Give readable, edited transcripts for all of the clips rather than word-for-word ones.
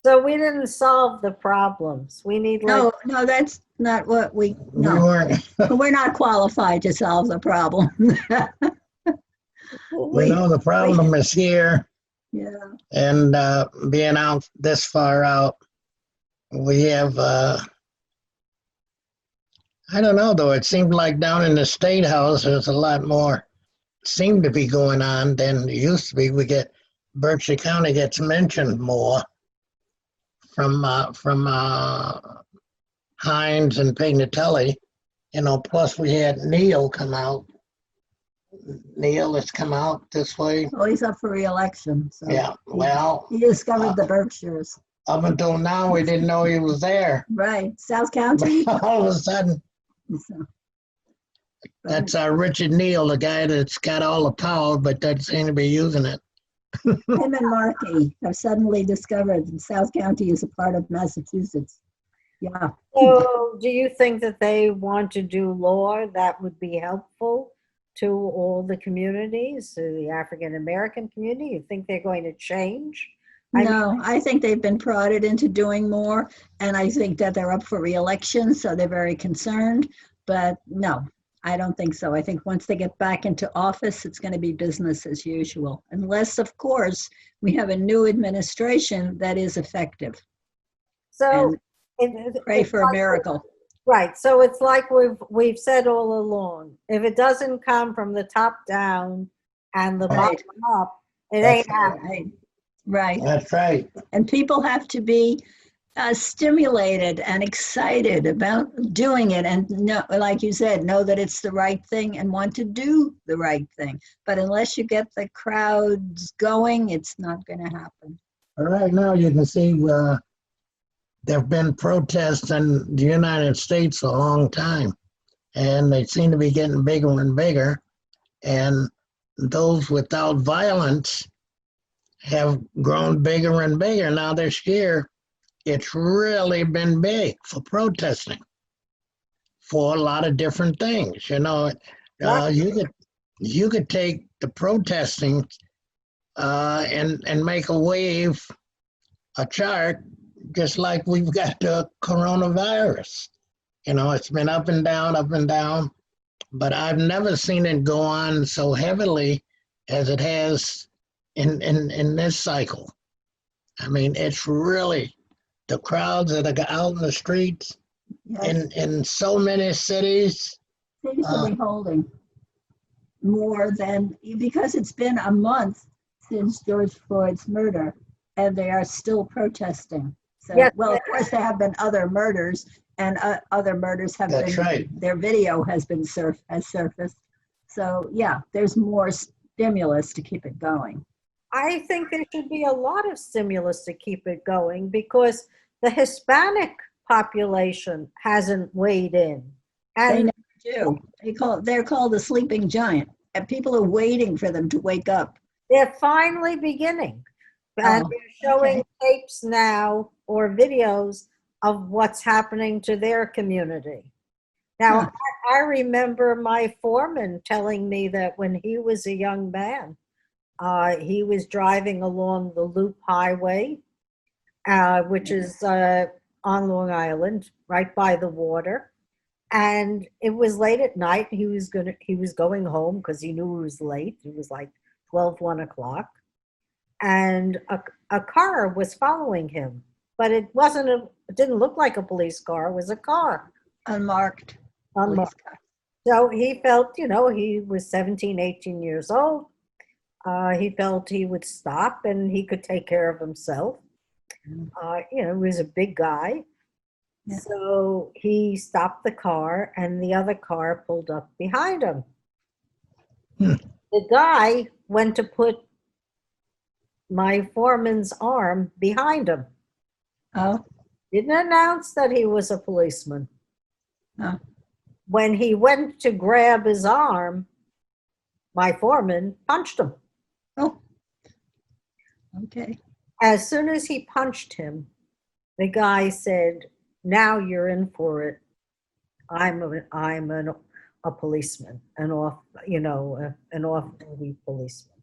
So we didn't solve the problems. We need like, No, that's not what We no, weren't, we're not qualified to solve the problem. We, the we, problem is here, yeah, and being out this far out, we have, I don't know though, it seemed like down in the State House, there's a lot more, seemed to be going on than it used to be. Berkshire County gets mentioned more from Hines and Pignatelli, plus we had Neil come out. Neil has come out this way. well, he's up for re-election, so Yeah, well, he discovered the Berkshires. up until now, we didn't know he was there. Right, South County. All of a sudden, So, that's Richard Neal, the guy that's got all the power, but doesn't seem to be using it. him and Markey have suddenly discovered that South County is a part of Massachusetts. Yeah, so do you think that they want to do law that would be helpful to all the communities, to the African American community? You think they're going to change? no, I think they've been prodded into doing more, and I think that they're up for re-election, so they're very concerned. But no, I don't think so. I think once they get back into office, it's going to be business as usual, unless, of course, we have a new administration that is effective. So Pray it's for a like, miracle. right. So it's like we've said all along. If it doesn't come from the top down and the Right. bottom up, it That's ain't happening. Right. That's right. And people have to be stimulated and excited about doing it, and know, like you said, know that it's the right thing and want to do the right thing. But unless you get the crowds going, it's not going to happen. Right now, you can see there have been protests in the United States a long time, and they seem to be getting bigger and bigger. And those without violence have grown bigger and bigger. Now this year, it's really been big for protesting for a lot of different things. You could take the protesting and make a wave, a chart, just like we've got the coronavirus. It's been up and down, but I've never seen it go on so heavily as it has in this cycle. I mean, it's really the crowds that are out in the streets Yes, in so many cities. seems to be holding more than, because it's been a month since George Floyd's murder, and they are still protesting. So, Yes. well, of course, there have been other murders, and other murders have That's been, right. their video has been has surfaced. So, yeah, there's more stimulus to keep it going. I think there should be a lot of stimulus to keep it going because the Hispanic population hasn't weighed in. They And never do. They're called the sleeping giant, and people are waiting for them to wake up. they're finally beginning. And Oh, they're showing okay. tapes now or videos of what's happening to their community. Now, Huh. I remember my foreman telling me that when he was a young man, he was driving along the Loop Highway, which is on Long Island, right by the water. And it was late at night. He was going home because he knew he was late. It was like 1 o'clock. And a car was following him, but it didn't look like a police car. It was a car. Unmarked. Unmarked. So he felt, he was 17, 18 years old. He felt he would stop and he could take care of himself. He was a big guy. Yeah. So he stopped the car and the other car pulled up behind him. The guy went to put my foreman's arm behind him. Oh, Didn't announce that he was a policeman. oh, When he went to grab his arm, my foreman punched him. oh. Okay. As soon as he punched him, the guy said, "Now you're in for it. I'm a policeman, an off-duty policeman."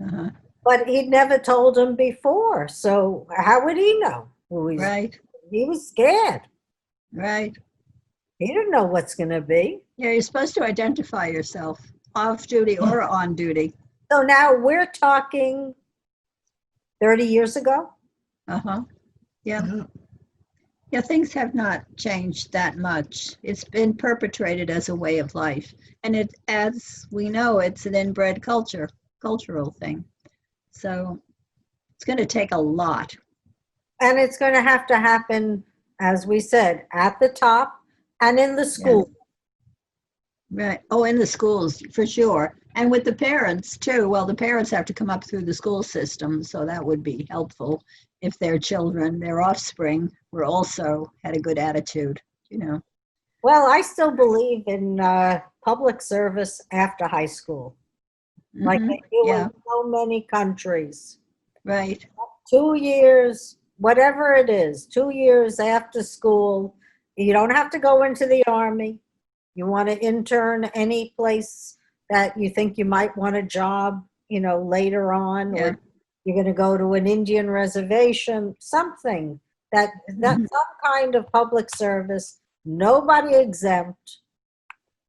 Uh-huh. But he'd never told him before, so how would he know? Right, He was scared. right. He didn't know what's going to be. Yeah, you're supposed to identify yourself, off duty or on duty. So now we're talking 30 years ago. Uh-huh. Yeah. Yeah. Yeah, things have not changed that much. It's been perpetrated as a way of life. And it, as we know, it's an inbred cultural thing. So it's going to take a lot. And it's going to happen, as we said, at the top and in the school. Right. Oh, in the schools, for sure. And with the parents too. Well, the parents have to come up through the school system, so that would be helpful if their children, their offspring, were also had a good attitude, you know. Well, I still believe in public service after high school, like Mhm. they do Yeah, in so many countries. right. 2 years, whatever it is, 2 years after school. You don't have to go into the army. You want to intern any place that you think you might want a job, later on, Yeah. or you're going to go to an Indian reservation, something that Mhm. some kind of public service, nobody exempt,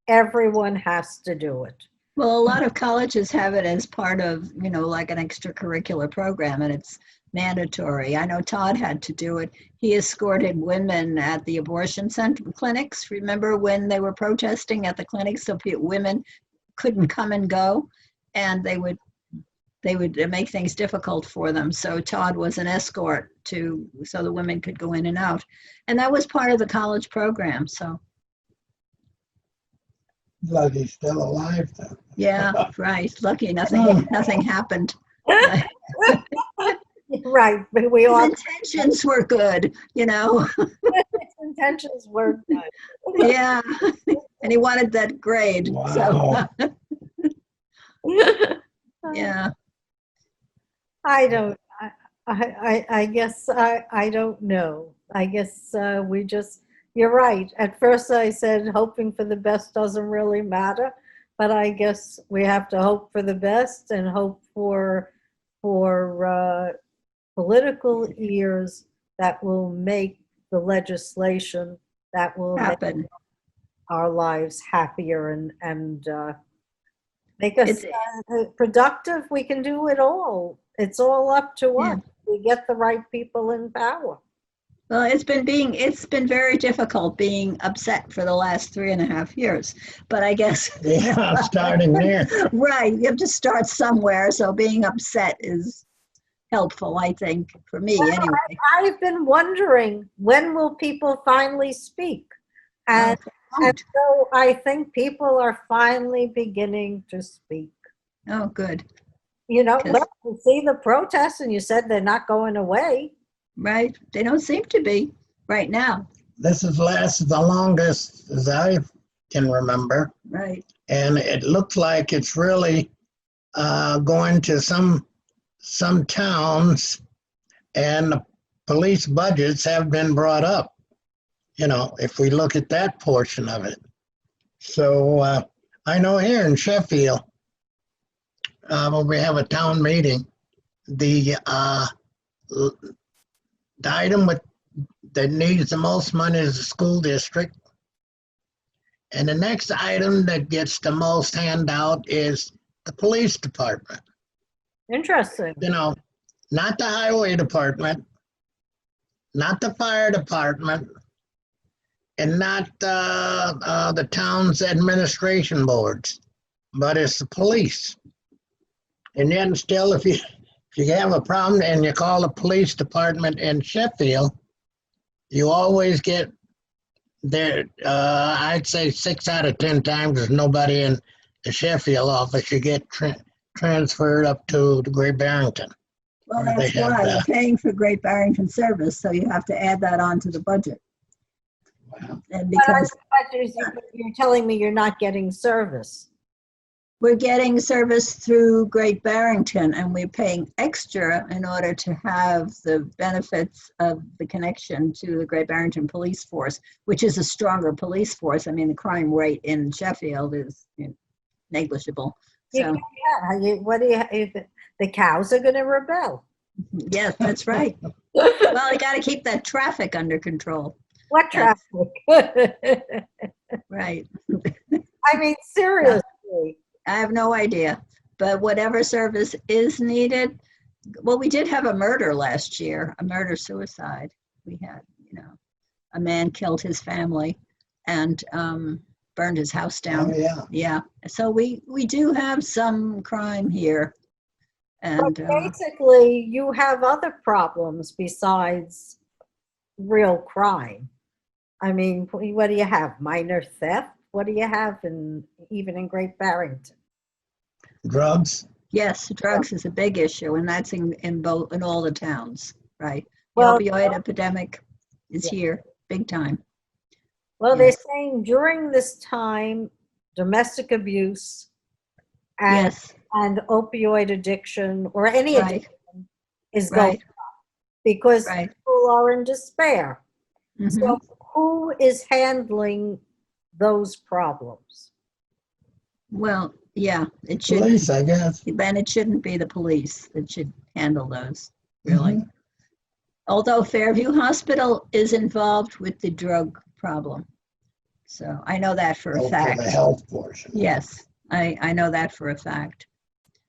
everyone has to do it. Well, a lot of colleges have it as part of, like an extracurricular program, and it's mandatory. I know Todd had to do it. He escorted women at the abortion center clinics. Remember when they were protesting at the clinics, so women couldn't come and go, and they would make things difficult for them. So Todd was an escort so the women could go in and out, and that was part of the college program. So Glad he's still alive then. yeah, right. Lucky nothing happened. Right. Right, but we His all intentions were good, his intentions were good. Yeah. And he wanted that grade. Wow. So, yeah. I don't. I guess I don't know. I guess we just. You're right. At first, I said hoping for the best doesn't really matter, but I guess we have to hope for the best and hope for political ears that will make the legislation that will make Happen. our lives happier and make us It's productive. We can do it all. It's all up to Yeah. us. We get the right people in power. Well, it's been very difficult being upset for the last 3.5 years, but I guess, Yeah, starting there. right, you have to start somewhere. So being upset is helpful, I think, for me anyway. I've been wondering, when will people finally speak? And, Oh, and so I think people are finally beginning to speak. oh, good. Well, you see the protests and you said they're not going away. Right. They don't seem to be right now. This has lasted the longest as I can remember. Right. And it looks like it's really going to some towns, and the police budgets have been brought up, if we look at that portion of it. So I know here in Sheffield, when we have a town meeting, the item that needs the most money is the school district. And the next item that gets the most handout is the police department. Interesting. Not the highway department, not the fire department, and not the town's administration boards, but it's the police. And then still, if you have a problem and you call the police department in Sheffield, you always get there. I'd say 6 out of 10 times there's nobody in the Sheffield office. You get transferred up to the Great Barrington. Well, Where that's they have why we're that. paying for Great Barrington service, so you have to add that on to the budget. Wow. And because You're telling me you're not getting service. we're getting service through Great Barrington, and we're paying extra in order to have the benefits of the connection to the Great Barrington Police Force, which is a stronger police force. I mean, the crime rate in Sheffield is negligible. So What do you? the cows are going to rebel. Yes, that's right. Well, you got to keep that traffic under control. What That's traffic? right. I mean, seriously. I have no idea, but whatever service is needed. Well, we did have a murder last year, a murder-suicide. We had, a man killed his family and burned his house down. Oh, yeah. Yeah, so we do have some crime here. But And basically, you have other problems besides real crime. I mean, what do you have? Minor theft? What do you have even in Great Barrington? Drugs. yes, drugs is a big issue, and that's in all the towns, right? The Well, opioid epidemic is yeah. here, big time. Well, they're Yes. saying during this time, domestic abuse and, Yes, and opioid addiction or any right, addiction is going right, up because right. people are in despair. Mhm. So who is handling those problems? Well, yeah, it should. Police, I guess. Then it shouldn't be the police that should handle those, really. Mhm. Although Fairview Hospital is involved with the drug problem. So I know that for a Oh, for fact. the health portion. Yes, I know that for a fact.